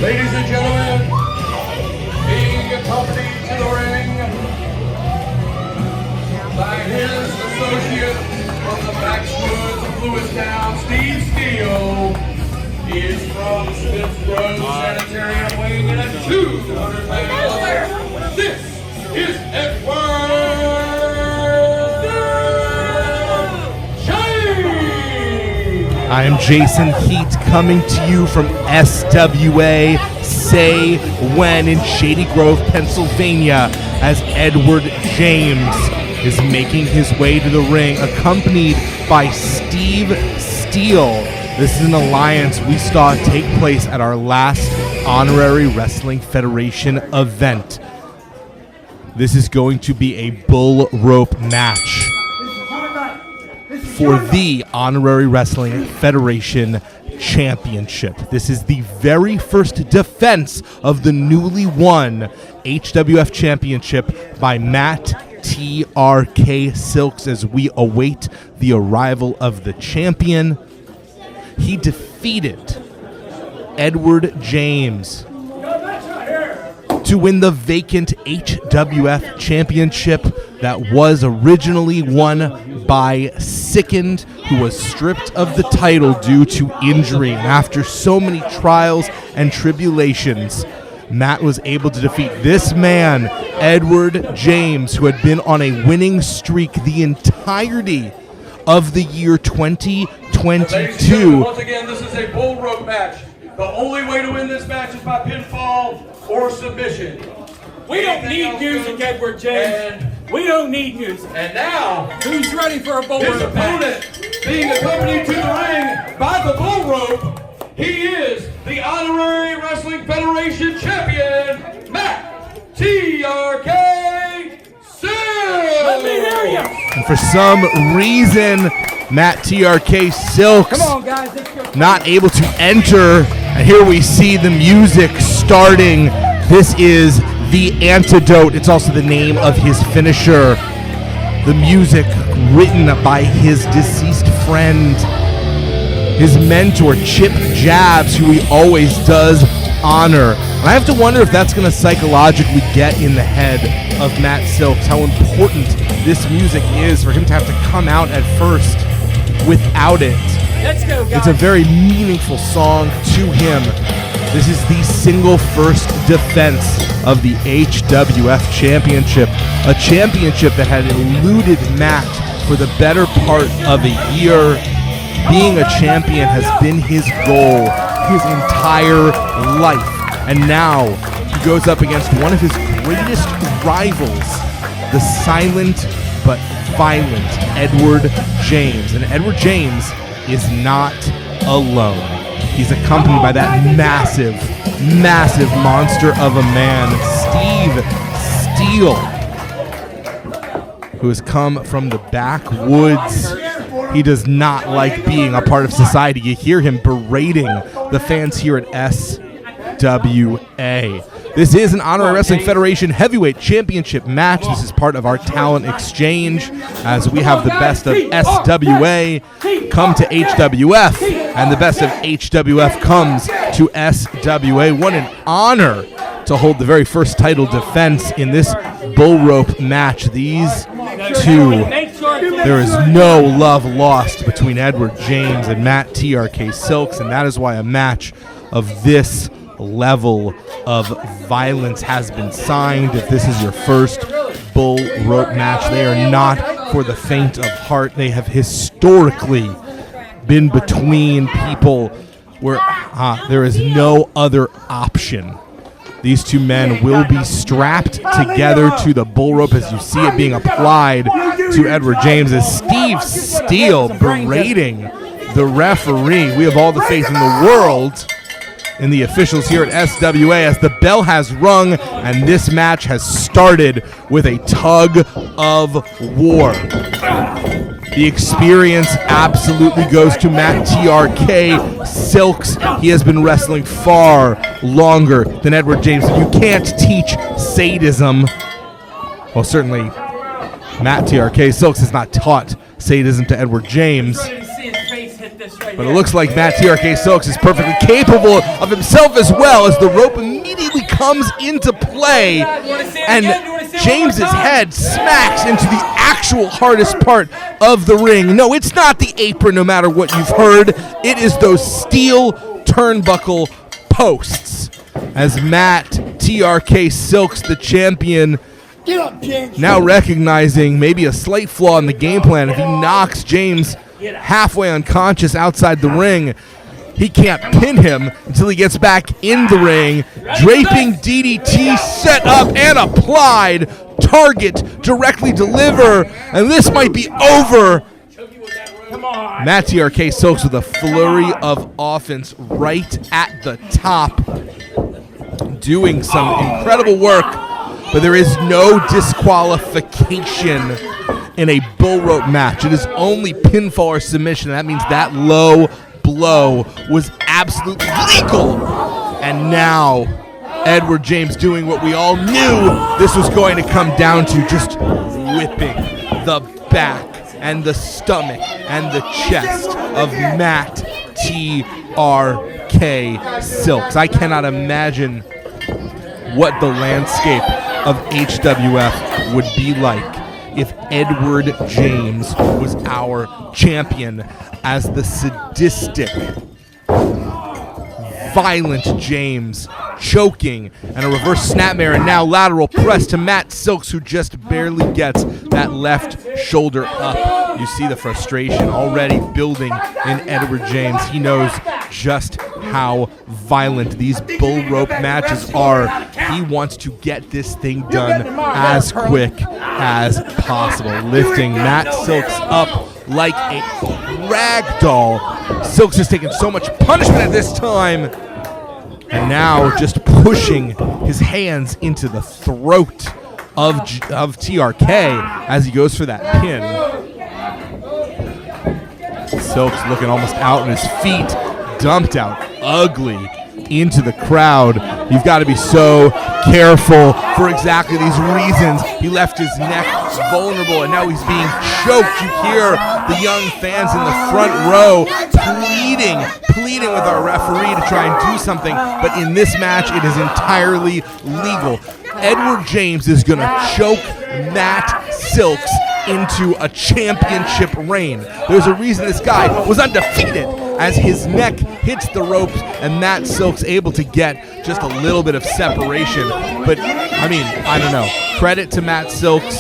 Ladies and gentlemen, being accompanied to the ring by his associate from the backwoods of Lewistown, Steve Steele. He is from Shady Grove Sanitarium, weighing in at 200 pounds. This is Edward James. I am Jason Heat, coming to you from SWA Say When in Shady Grove, Pennsylvania, as Edward James is making his way to the ring, accompanied by Steve Steele. This is an alliance we saw take place at our last Honorary Wrestling Federation event. This is going to be a bull rope match for the Honorary Wrestling Federation Championship. This is the very first defense of the newly won HWF Championship by Matt TRK Silks as we await the arrival of the champion. He defeated Edward James to win the vacant HWF Championship that was originally won by Sickened, who was stripped of the title due to injury. And after so many trials and tribulations, Matt was able to defeat this man, Edward James, who had been on a winning streak the entirety of the year 2022. Once again, this is a bull rope match. The only way to win this match is by pinfall or submission. We don't need music, Edward James. We don't need music. And now, who's ready for a bull his rope match? opponent, being accompanied to the ring by the bull rope, he is the Honorary Wrestling Federation Champion, Matt TRK Silks. Let me hear you. And for some reason, Matt TRK Silks Come on, guys. Let's go. not able to enter. And here we see the music starting. This is the antidote. It's also the name of his finisher. The music written by his deceased friend, his mentor, Chip Jabs, who he always does honor. And I have to wonder if that's going to psychologically get in the head of Matt Silks, how important this music is for him to have to come out at first without it. Let's go, guys. It's a very meaningful song to him. This is the single first defense of the HWF Championship, a championship that had eluded Matt for the better part of a year. Being a champion has been his goal his entire life. And now he goes up against one of his greatest rivals, the silent but violent Edward James. And Edward James is not alone. He's accompanied by that massive, massive monster of a man, Steve Steele, who has come from the backwoods. He does not like being a part of society. You hear him berating the fans here at SWA. This is an Honorary Wrestling Federation Heavyweight Championship match. This is part of our talent exchange, as we have the best of SWA come to HWF, and the best of HWF comes to SWA. What an honor to hold the very first title defense in this bull rope match. These two, there is no love lost between Edward James and Matt TRK Silks, and that is why a match of this level of violence has been signed. If this is your first bull rope match, they are not for the faint of heart. They have historically been between people where there is no other option. These two men will be strapped together to the bull rope as you see it being applied to Edward James, as Steve Steele berating the referee. We have all the faith in the world in the officials here at SWA, as the bell has rung and this match has started with a tug of war. The experience absolutely goes to Matt TRK Silks. He has been wrestling far longer than Edward James. You can't teach sadism. Well, certainly Matt TRK Silks has not taught sadism to Edward James. Ready to see his face hit this right But here. it looks like Matt TRK Silks is perfectly capable of himself as well, as the rope immediately comes into play, and James's head smacks into the actual hardest part of the ring. No, it's not the apron, no matter what you've heard. It is those steel turnbuckle posts, as Matt TRK Silks, the champion, now recognizing maybe a slight flaw in the game plan. If he knocks James halfway unconscious outside the ring, he can't pin him until he gets back in the ring. Draping DDT set up and applied. Target directly deliver, and this might be over. Matt TRK Silks with a flurry of offense right at the top, doing some incredible work, but there is no disqualification in a bull rope match. It is only pinfall or submission. That means that low blow was absolutely legal. And now Edward James doing what we all knew this was going to come down to, just whipping the back and the stomach and the chest of Matt TRK Silks. I cannot imagine what the landscape of HWF would be like if Edward James was our champion, as the sadistic, violent James choking, and a reverse snapmare, and now lateral press to Matt Silks, who just barely gets that left shoulder up. You see the frustration already building in Edward James. He knows just how violent these bull rope matches are. He wants to get this thing done as quick as possible, lifting Matt Silks up like a rag doll. Silks has taken so much punishment at this time, and now just pushing his hands into the throat of TRK as he goes for that pin. Silks looking almost out on his feet, dumped out ugly into the crowd. You've got to be so careful for exactly these reasons. He left his neck vulnerable, and now he's being choked. You hear the young fans in the front row pleading with our referee to try and do something, but in this match it is entirely legal. Edward James is going to choke Matt Silks into a championship reign. There's a reason this guy was undefeated, as his neck hits the ropes and Matt Silks able to get just a little bit of separation. But, I mean, I don't know. Credit to Matt Silks.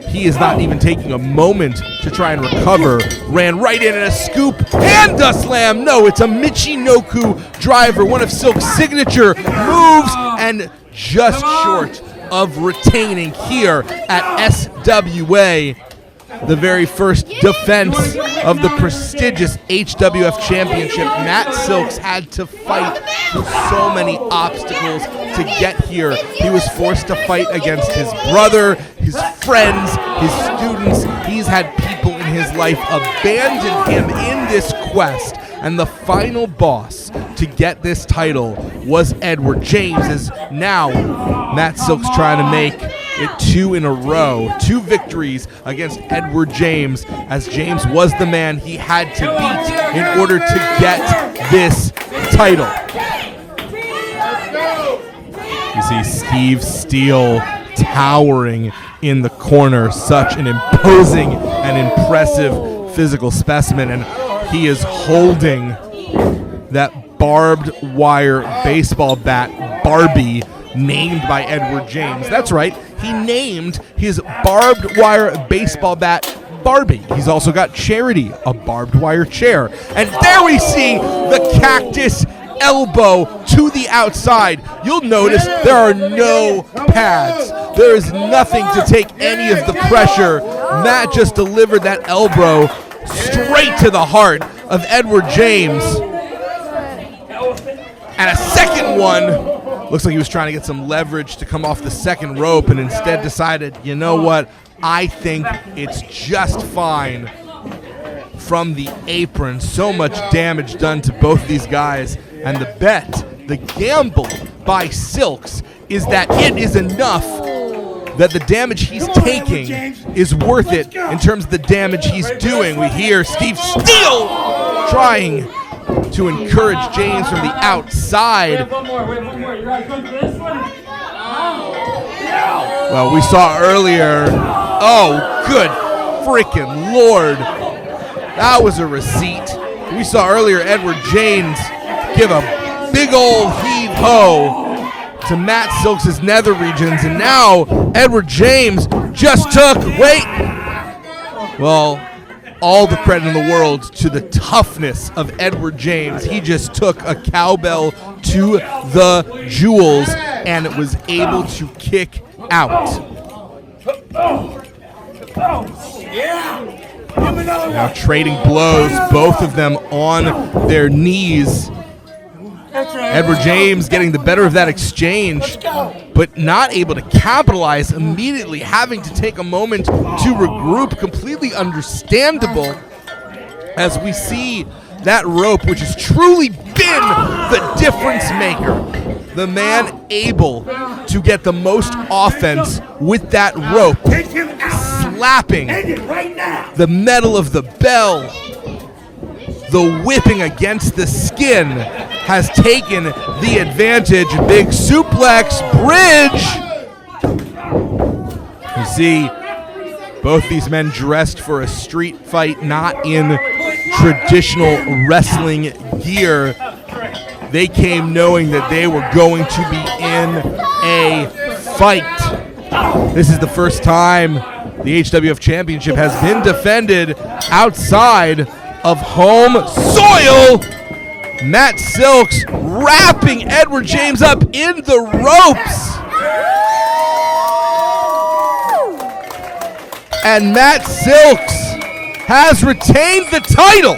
He is not even taking a moment to try and recover. Ran right in a scoop and a slam. No, it's a Michinoku driver, one of Silk's signature moves, and just short of retaining here at SWA. The very first defense of the prestigious HWF Championship. Matt Silks had to fight through so many obstacles to get here. He was forced to fight against his brother, his friends, his students. He's had people in his life abandon him in this quest. And the final boss to get this title was Edward James, as now Matt Silks trying to make it 2 in a row. 2 victories against Edward James, as James was the man he had to beat in order to get this title. You see Steve Steele towering in the corner, such an imposing and impressive physical specimen, and he is holding that barbed wire baseball bat Barbie named by Edward James. That's right, he named his barbed wire baseball bat Barbie. He's also got Charity, a barbed wire chair. And there we see the cactus elbow to the outside. You'll notice there are no pads. There is nothing to take any of the pressure. Matt just delivered that elbow straight to the heart of Edward James. And a second one. Looks like he was trying to get some leverage to come off the second rope, and instead decided, you know what, I think it's just fine from the apron. So much damage done to both of these guys. And the bet, the gamble by Silks, is that it is enough that the damage he's taking is worth it in terms of the damage he's doing. We hear Steve Steele trying to encourage James from the We outside. have one more. You guys look this one. Well, we saw earlier, oh, good freaking Lord. That was a receipt. We saw earlier Edward James give a big old heave-ho to Matt Silks' nether regions, and now Edward James just took, well, all the credit in the world to the toughness of Edward James. He just took a cowbell to the jewels and was able to kick out. Now trading blows, both of them on their knees. Edward James getting the better of that exchange, but not able to capitalize immediately, having to take a moment to regroup. Completely understandable as we see that rope, which has truly been the difference maker. The man able to get the most offense with that rope, slapping the metal of the bell. The whipping against the skin has taken the advantage. Big suplex bridge. You see both these men dressed for a street fight, not in traditional wrestling gear. They came knowing that they were going to be in a fight. This is the first time the HWF Championship has been defended outside of home soil. Matt Silks wrapping Edward James up in the ropes. And Matt Silks has retained the title.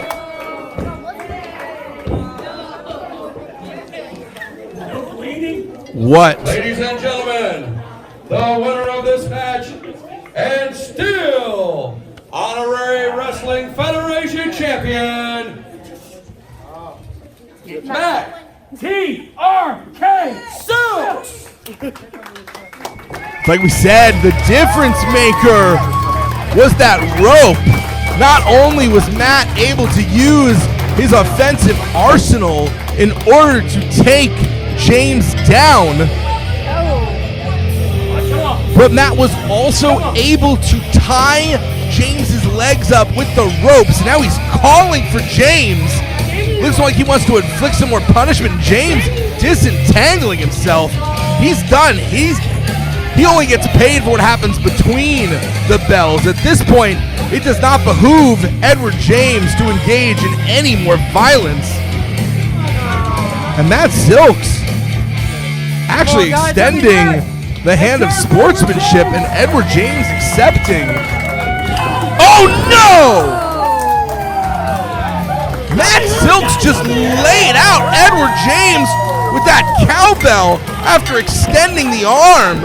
What? Ladies and gentlemen, the winner of this match, and still Honorary Wrestling Federation Champion, Matt TRK Silks. Like we said, the difference maker was that rope. Not only was Matt able to use his offensive arsenal in order to take James down, but Matt was also able to tie James's legs up with the ropes. Now he's calling for James. Looks like he wants to inflict some more punishment. James disentangling himself. He's done. He only gets paid for what happens between the bells. At this point, it does not behoove Edward James to engage in any more violence. And Matt Silks actually extending the hand of sportsmanship, and Edward James accepting. Oh no! Matt Silks just laid out Edward James with that cowbell after extending the arm.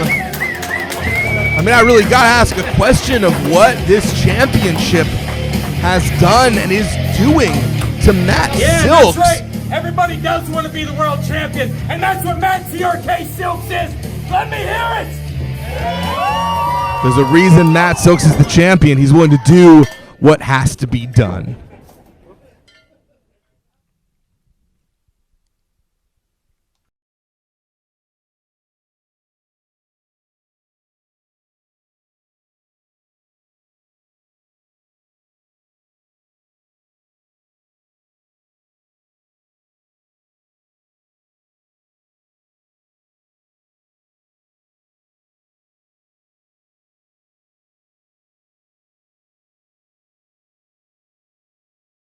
I mean, I really gotta ask a question of what this championship has done and is doing to Matt Silks. That's right. Everybody does want to be the world champion, and that's what Matt TRK Silks is. Let me hear it. There's a reason Matt Silks is the champion. He's willing to do what has to be done.